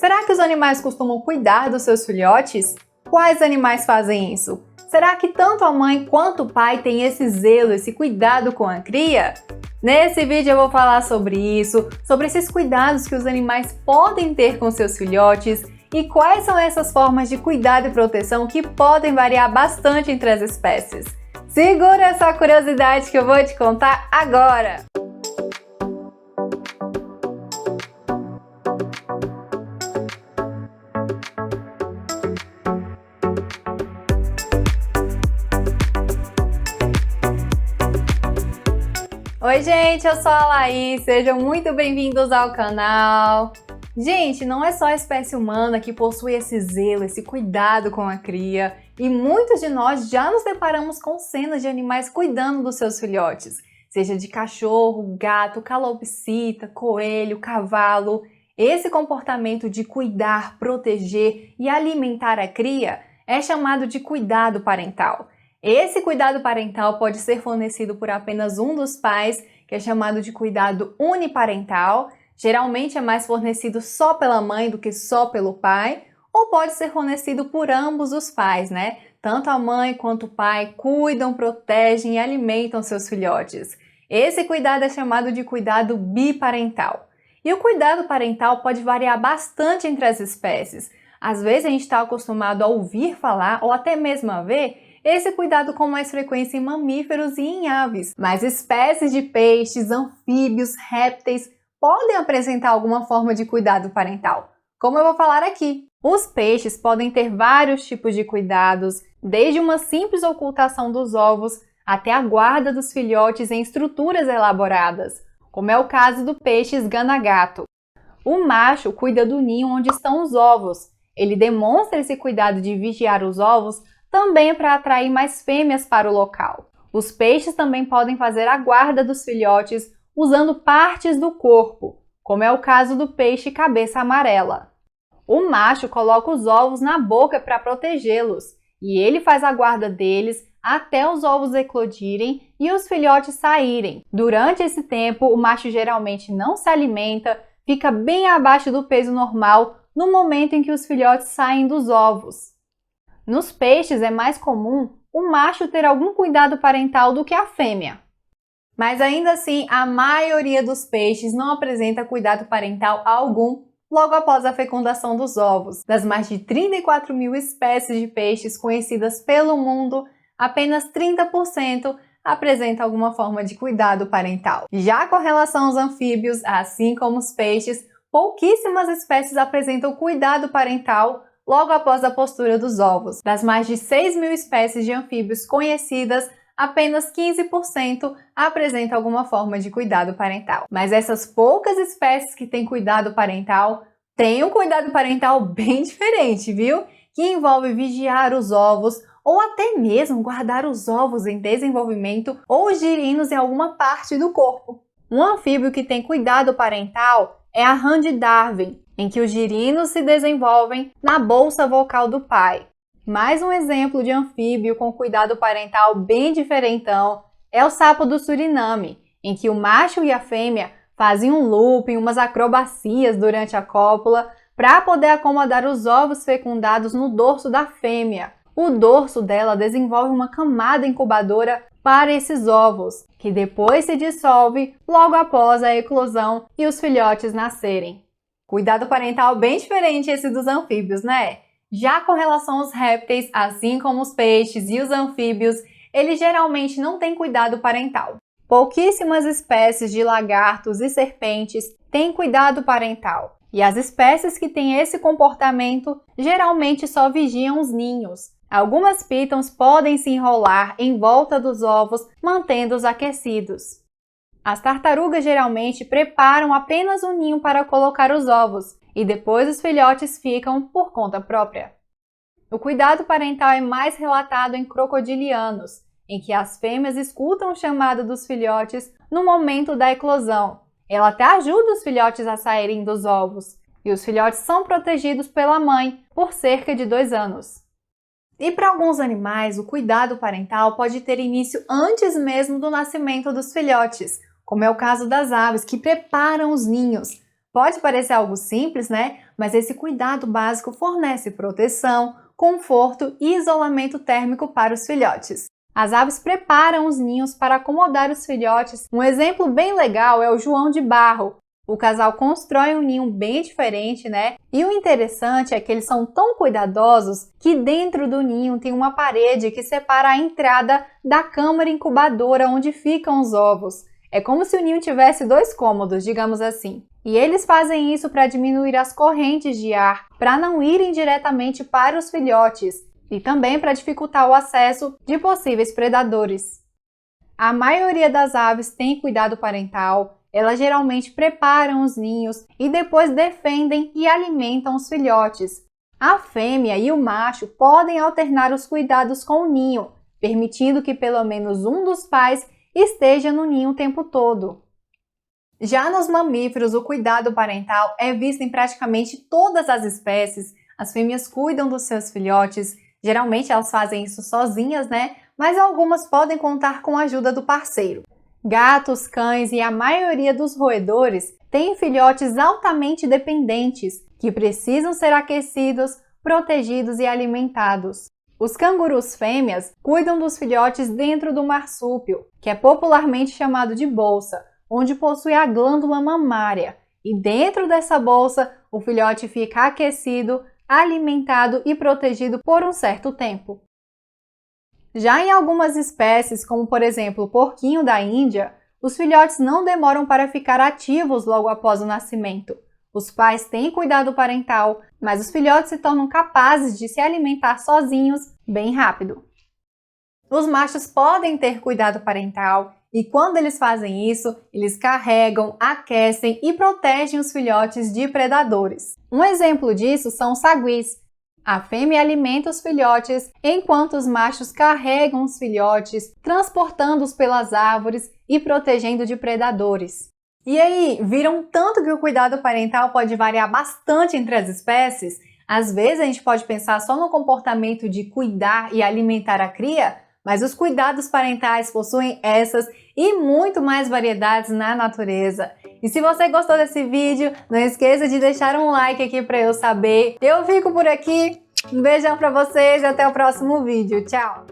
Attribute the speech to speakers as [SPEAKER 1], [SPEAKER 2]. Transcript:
[SPEAKER 1] Será que os animais costumam cuidar dos seus filhotes? Quais animais fazem isso? Será que tanto a mãe quanto o pai têm esse zelo, esse cuidado com a cria? Nesse vídeo eu vou falar sobre isso, sobre esses cuidados que os animais podem ter com seus filhotes e quais são essas formas de cuidado e proteção que podem variar bastante entre as espécies. Segura essa curiosidade que eu vou te contar agora! Oi gente, eu sou a Laís, sejam muito bem-vindos ao canal. Gente, não é só a espécie humana que possui esse zelo, esse cuidado com a cria, e muitos de nós já nos deparamos com cenas de animais cuidando dos seus filhotes, seja de cachorro, gato, calopsita, coelho, cavalo. Esse comportamento de cuidar, proteger e alimentar a cria é chamado de cuidado parental. Esse cuidado parental pode ser fornecido por apenas um dos pais, que é chamado de cuidado uniparental. Geralmente é mais fornecido só pela mãe do que só pelo pai, ou pode ser fornecido por ambos os pais, né? Tanto a mãe quanto o pai cuidam, protegem e alimentam seus filhotes. Esse cuidado é chamado de cuidado biparental. E o cuidado parental pode variar bastante entre as espécies. Às vezes a gente está acostumado a ouvir falar ou até mesmo a ver esse cuidado com mais frequência em mamíferos e em aves, mas espécies de peixes, anfíbios, répteis podem apresentar alguma forma de cuidado parental, como eu vou falar aqui. Os peixes podem ter vários tipos de cuidados, desde uma simples ocultação dos ovos até a guarda dos filhotes em estruturas elaboradas, como é o caso do peixe esganagato. O macho cuida do ninho onde estão os ovos. Ele demonstra esse cuidado de vigiar os ovos também para atrair mais fêmeas para o local. Os peixes também podem fazer a guarda dos filhotes usando partes do corpo, como é o caso do peixe cabeça amarela. O macho coloca os ovos na boca para protegê-los, e ele faz a guarda deles até os ovos eclodirem e os filhotes saírem. Durante esse tempo, o macho geralmente não se alimenta, fica bem abaixo do peso normal no momento em que os filhotes saem dos ovos. Nos peixes é mais comum o macho ter algum cuidado parental do que a fêmea. Mas ainda assim, a maioria dos peixes não apresenta cuidado parental algum logo após a fecundação dos ovos. Das mais de 34 mil espécies de peixes conhecidas pelo mundo, apenas 30% apresenta alguma forma de cuidado parental. Já com relação aos anfíbios, assim como os peixes, pouquíssimas espécies apresentam cuidado parental logo após a postura dos ovos. Das mais de 6 mil espécies de anfíbios conhecidas, apenas 15% apresenta alguma forma de cuidado parental. Mas essas poucas espécies que têm cuidado parental têm um cuidado parental bem diferente, viu? Que envolve vigiar os ovos ou até mesmo guardar os ovos em desenvolvimento ou os girinos em alguma parte do corpo. Um anfíbio que tem cuidado parental é a rã de Darwin, em que os girinos se desenvolvem na bolsa vocal do pai. Mais um exemplo de anfíbio com cuidado parental bem diferentão é o sapo do Suriname, em que o macho e a fêmea fazem um looping, umas acrobacias durante a cópula para poder acomodar os ovos fecundados no dorso da fêmea. O dorso dela desenvolve uma camada incubadora para esses ovos, que depois se dissolve logo após a eclosão e os filhotes nascerem. Cuidado parental bem diferente esse dos anfíbios, né? Já com relação aos répteis, assim como os peixes e os anfíbios, eles geralmente não têm cuidado parental. Pouquíssimas espécies de lagartos e serpentes têm cuidado parental. E as espécies que têm esse comportamento geralmente só vigiam os ninhos. Algumas pitons podem se enrolar em volta dos ovos, mantendo-os aquecidos. As tartarugas geralmente preparam apenas um ninho para colocar os ovos e depois os filhotes ficam por conta própria. O cuidado parental é mais relatado em crocodilianos, em que as fêmeas escutam o chamado dos filhotes no momento da eclosão. Ela até ajuda os filhotes a saírem dos ovos, e os filhotes são protegidos pela mãe por cerca de 2 anos. E para alguns animais, o cuidado parental pode ter início antes mesmo do nascimento dos filhotes, como é o caso das aves que preparam os ninhos. Pode parecer algo simples, né? Mas esse cuidado básico fornece proteção, conforto e isolamento térmico para os filhotes. As aves preparam os ninhos para acomodar os filhotes. Um exemplo bem legal é o João de Barro. O casal constrói um ninho bem diferente, né? E o interessante é que eles são tão cuidadosos que dentro do ninho tem uma parede que separa a entrada da câmara incubadora onde ficam os ovos. É como se o ninho tivesse 2 cômodos, digamos assim. E eles fazem isso para diminuir as correntes de ar, para não irem diretamente para os filhotes e também para dificultar o acesso de possíveis predadores. A maioria das aves tem cuidado parental. Elas geralmente preparam os ninhos e depois defendem e alimentam os filhotes. A fêmea e o macho podem alternar os cuidados com o ninho, permitindo que pelo menos um dos pais esteja no ninho o tempo todo. Já nos mamíferos, o cuidado parental é visto em praticamente todas as espécies. As fêmeas cuidam dos seus filhotes, geralmente elas fazem isso sozinhas, né? Mas algumas podem contar com a ajuda do parceiro. Gatos, cães e a maioria dos roedores têm filhotes altamente dependentes, que precisam ser aquecidos, protegidos e alimentados. Os cangurus fêmeas cuidam dos filhotes dentro do marsúpio, que é popularmente chamado de bolsa, onde possui a glândula mamária. E dentro dessa bolsa, o filhote fica aquecido, alimentado e protegido por um certo tempo. Já em algumas espécies, como por exemplo o porquinho da Índia, os filhotes não demoram para ficar ativos logo após o nascimento. Os pais têm cuidado parental, mas os filhotes se tornam capazes de se alimentar sozinhos bem rápido. Os machos podem ter cuidado parental e quando eles fazem isso, eles carregam, aquecem e protegem os filhotes de predadores. Um exemplo disso são os saguis. A fêmea alimenta os filhotes, enquanto os machos carregam os filhotes, transportando-os pelas árvores e protegendo de predadores. E aí, viram tanto que o cuidado parental pode variar bastante entre as espécies? Às vezes a gente pode pensar só no comportamento de cuidar e alimentar a cria, mas os cuidados parentais possuem essas e muito mais variedades na natureza. E se você gostou desse vídeo, não esqueça de deixar um like aqui para eu saber. Eu fico por aqui, um beijão para vocês e até o próximo vídeo. Tchau!